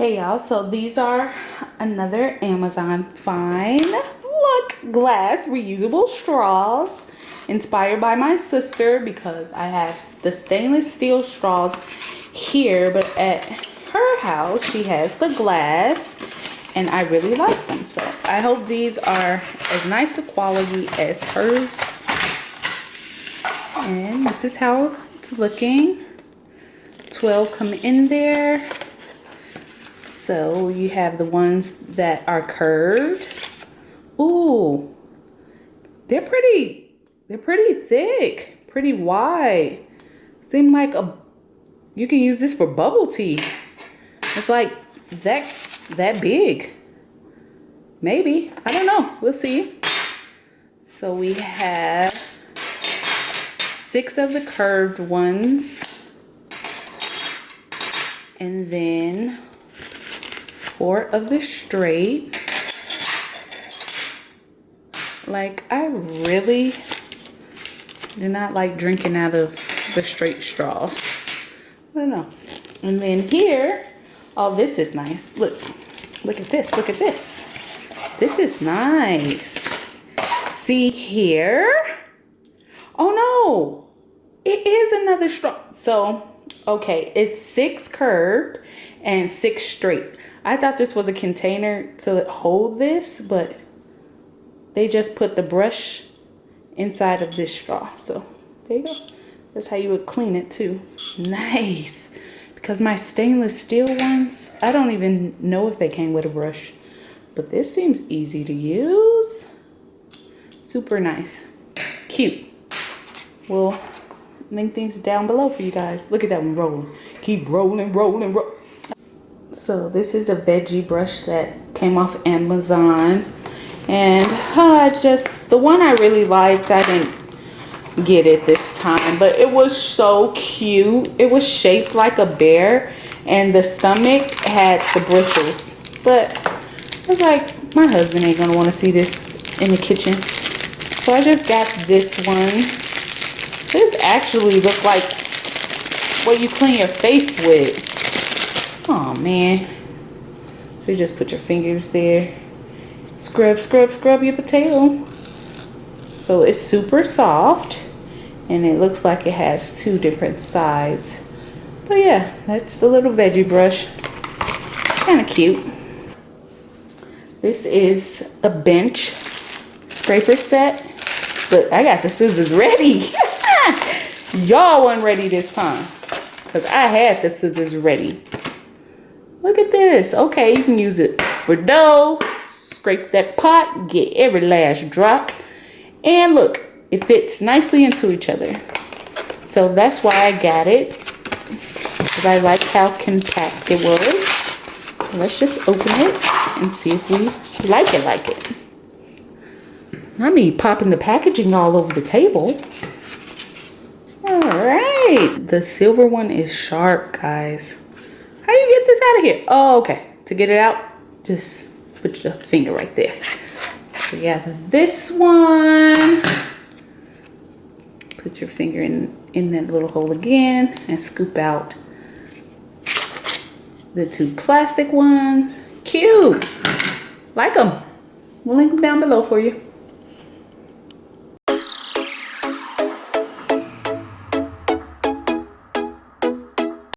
Hey y'all, so these are another Amazon find. Look, glass reusable straws inspired by my sister because I have the stainless steel straws here, but at her house she has the glass and I really like them. So I hope these are as nice a quality as hers. And this is how it's looking. 12 come in there. So you have the ones that are curved. Ooh, they're pretty thick, pretty wide. Seem like you can use this for bubble tea. It's like that big. Maybe, I don't know, we'll see. So we have 6 of the curved ones. And then 4 of the straight. Like, I really do not like drinking out of the straight straws. I don't know. And then here, oh, this is nice. Look at this, look at this. This is nice. See here? Oh no, it is another straw. So, okay, it's 6 curved and 6 straight. I thought this was a container to hold this, but they just put the brush inside of this straw. So there you go. That's how you would clean it too. Nice. Because my stainless steel ones, I don't even know if they came with a brush. But this seems easy to use. Super nice. Cute. We'll link things down below for you guys. Look at that one rolling. Keep rolling, rolling, rolling. So this is a veggie brush that came off Amazon, and just the one I really liked. I didn't get it this time, but it was so cute. It was shaped like a bear and the stomach had the bristles, but I was like, my husband ain't gonna want to see this in the kitchen, so I just got this one. This actually looked like what you clean your face with. Oh man. So you just put your fingers there. Scrub, scrub, scrub your potato. So it's super soft. And it looks like it has 2 different sides. But yeah, that's the little veggie brush. Kind of cute. This is a bench scraper set. Look, I got the scissors ready. Y'all weren't ready this time, because I had the scissors ready. Look at this. Okay, you can use it for dough. Scrape that pot, get every last drop. And look, it fits nicely into each other. So that's why I got it, because I like how compact it was. Let's just open it and see if we like it. I mean, popping the packaging all over the table. All right. The silver one is sharp, guys. How do you get this out of here? Oh, okay. To get it out, just put your finger right there. So yeah, this one. Put your finger in that little hole again and scoop out the 2 plastic ones. Cute. Like them. We'll link them down below for you.